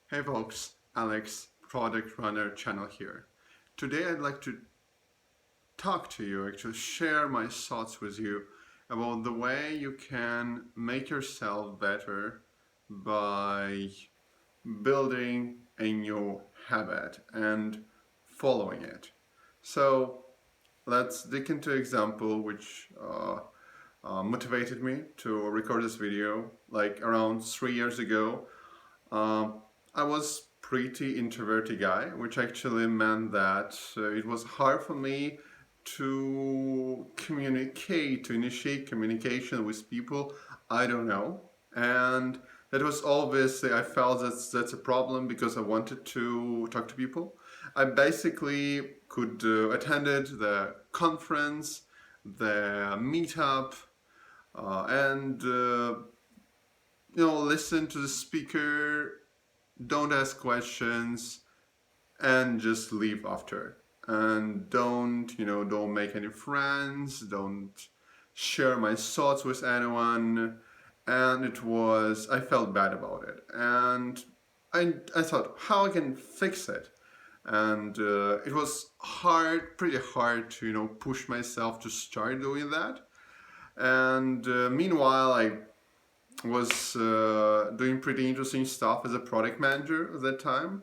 Hey folks, Alex, Product Runner channel here. Today I'd like to talk to you, actually share my thoughts with you about the way you can make yourself better by building a new habit and following it. So let's dig into an example which motivated me to record this video like around 3 years ago. Um, I was pretty introverted guy, which actually meant that it was hard for me to communicate, to initiate communication with people I don't know. And that was obviously, I felt that's a problem because I wanted to talk to people. I basically could attended the conference, the meetup, and listen to the speaker, don't ask questions, and just leave after. And don't make any friends, don't share my thoughts with anyone. And I felt bad about it. And I thought, how I can fix it? And it was pretty hard to, push myself to start doing that. And meanwhile, I was doing pretty interesting stuff as a product manager at that time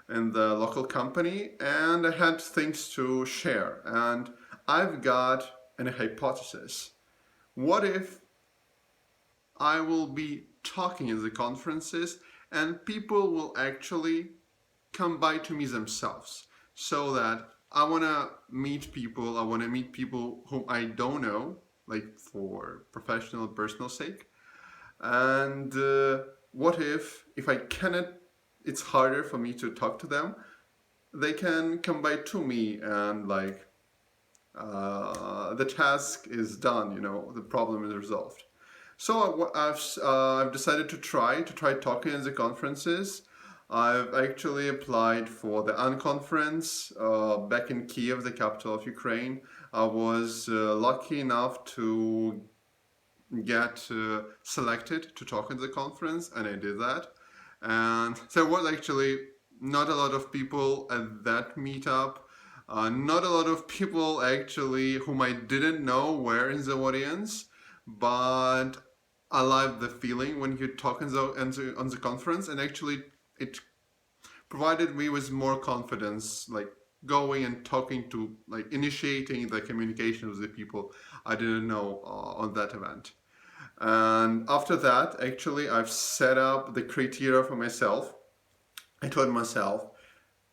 in the local company, and I had things to share. And I've got a hypothesis. What if I will be talking in the conferences and people will actually come by to me themselves? So that I want to meet people whom I don't know, like for professional, personal sake. And what if I cannot, it's harder for me to talk to them, they can come by to me and the task is done, the problem is resolved. So I've decided to try talking at the conferences. I've actually applied for the unconference back in Kiev, the capital of Ukraine. I was lucky enough to get selected to talk at the conference, and I did that. And there was actually not a lot of people at that meetup. Not a lot of people actually whom I didn't know were in the audience, but I liked the feeling when you talk on the conference, and actually it provided me with more confidence, like going and talking to, like initiating the communication with the people I didn't know on that event. And after that, actually, I've set up the criteria for myself. I told myself,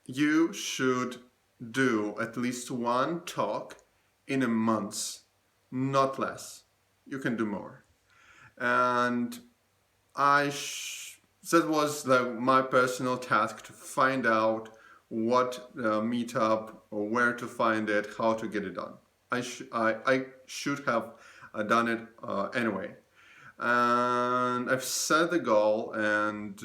you should do at least one talk in a month, not less. You can do more. And that was my personal task, to find out what meetup or where to find it, how to get it done. I should have done it anyway. And I've set the goal, and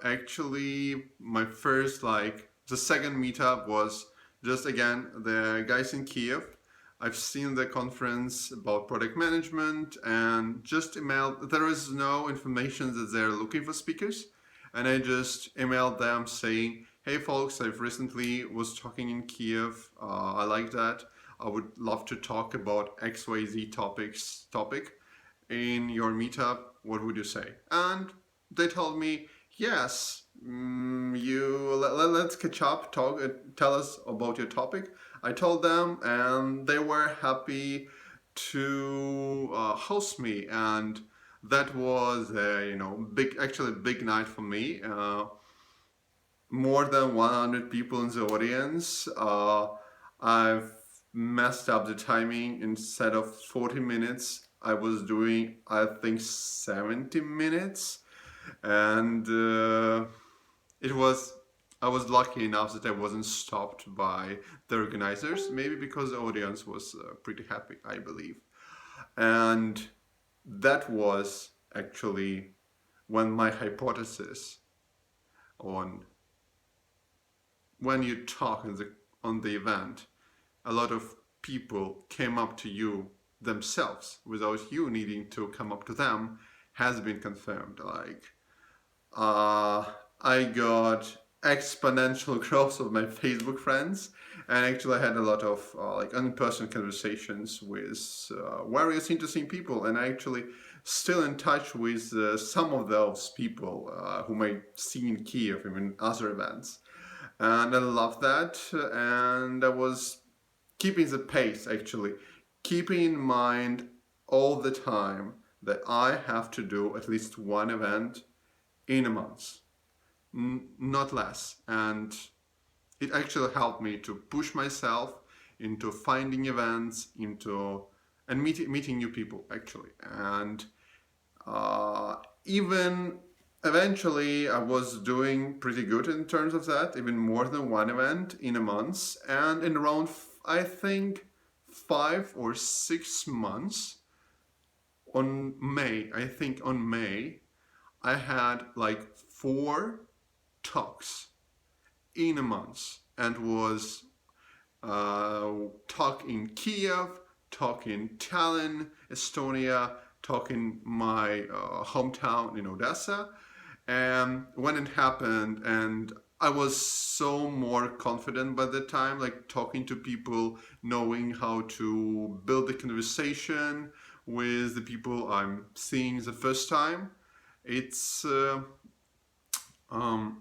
actually my first, the second meetup was just again the guys in Kiev. I've seen the conference about product management and just emailed. There is no information that they're looking for speakers, and I just emailed them saying, "Hey folks, I've recently was talking in Kiev. I like that. I would love to talk about XYZ topic in your meetup. What would you say?" And they told me, "Yes, let's catch up, talk, tell us about your topic." I told them, and they were happy to host me, and that was a big night for me. More than 100 people in the audience. I've messed up the timing. Instead of 40 minutes, I was doing, I think, 70 minutes. And it was, I was lucky enough that I wasn't stopped by the organizers, maybe because the audience was pretty happy, I believe. And that was actually when my hypothesis on when you talk on the event, a lot of people came up to you themselves without you needing to come up to them, has been confirmed. Uh, I got exponential growth of my Facebook friends, and actually I had a lot of like in-person conversations with various interesting people, and I actually still in touch with some of those people whom I see in Kiev, even other events, and I love that. And I was keeping the pace, actually, keeping in mind all the time that I have to do at least one event in a month, not less. And it actually helped me to push myself into finding events, into and meeting new people actually. And even eventually I was doing pretty good in terms of that, even more than one event in a month. And in around, I think, 5 or 6 months, on May, I had like 4 talks in a month, and was talk in Kiev, talk in Tallinn, Estonia, talk in my hometown in Odessa. And when it happened, and I was so more confident by the time, like talking to people, knowing how to build a conversation with the people I'm seeing the first time. It's uh,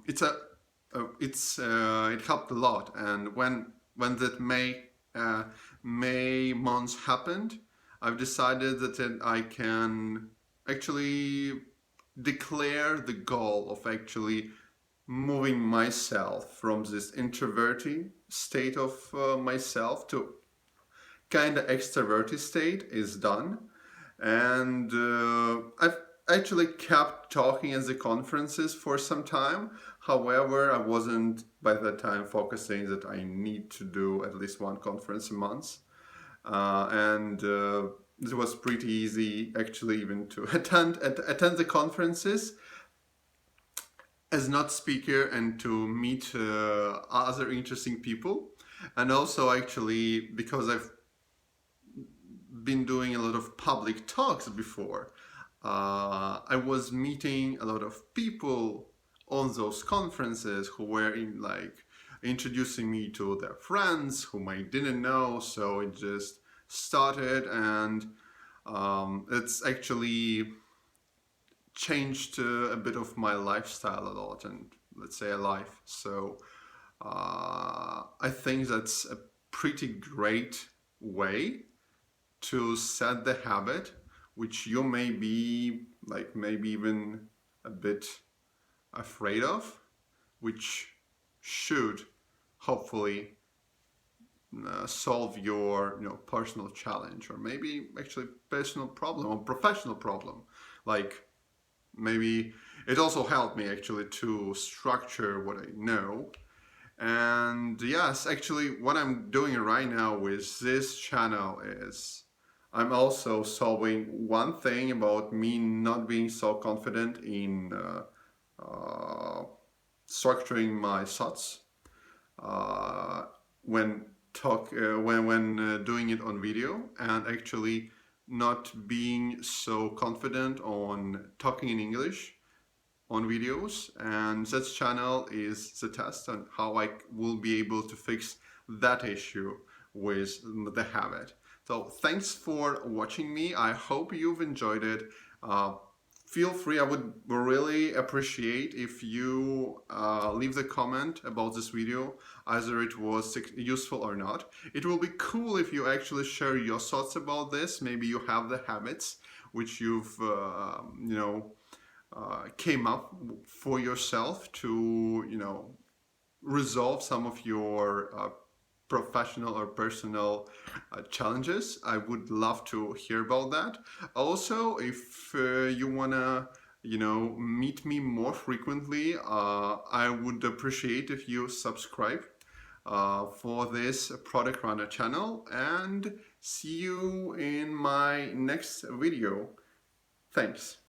it helped a lot. And when that May month happened, I've decided that I can actually declare the goal of actually moving myself from this introverted state of myself to kind of extroverted state is done. And I've actually kept talking at the conferences for some time. However, I wasn't by that time focusing that I need to do at least one conference a month. And it was pretty easy actually even to attend the conferences as not speaker, and to meet other interesting people. And also actually because I've been doing a lot of public talks before, I was meeting a lot of people on those conferences who were introducing me to their friends whom I didn't know. So it just started, and it's actually changed a bit of my lifestyle a lot, and let's say a life. So I think that's a pretty great way to set the habit, which you may be like maybe even a bit afraid of, which should hopefully solve your personal challenge, or maybe actually personal problem or professional problem. Like maybe it also helped me actually to structure what I know. And yes, actually what I'm doing right now with this channel is I'm also solving one thing about me not being so confident in structuring my thoughts when doing it on video, and actually not being so confident on talking in English on videos. And that channel is the test on how I will be able to fix that issue with the habit. So thanks for watching me. I hope you've enjoyed it. Feel free, I would really appreciate if you leave the comment about this video, either it was useful or not. It will be cool if you actually share your thoughts about this. Maybe you have the habits which you've came up for yourself to resolve some of your professional or personal challenges. I would love to hear about that. Also, if you wanna meet me more frequently, I would appreciate if you subscribe for this Product Runner channel, and see you in my next video. Thanks.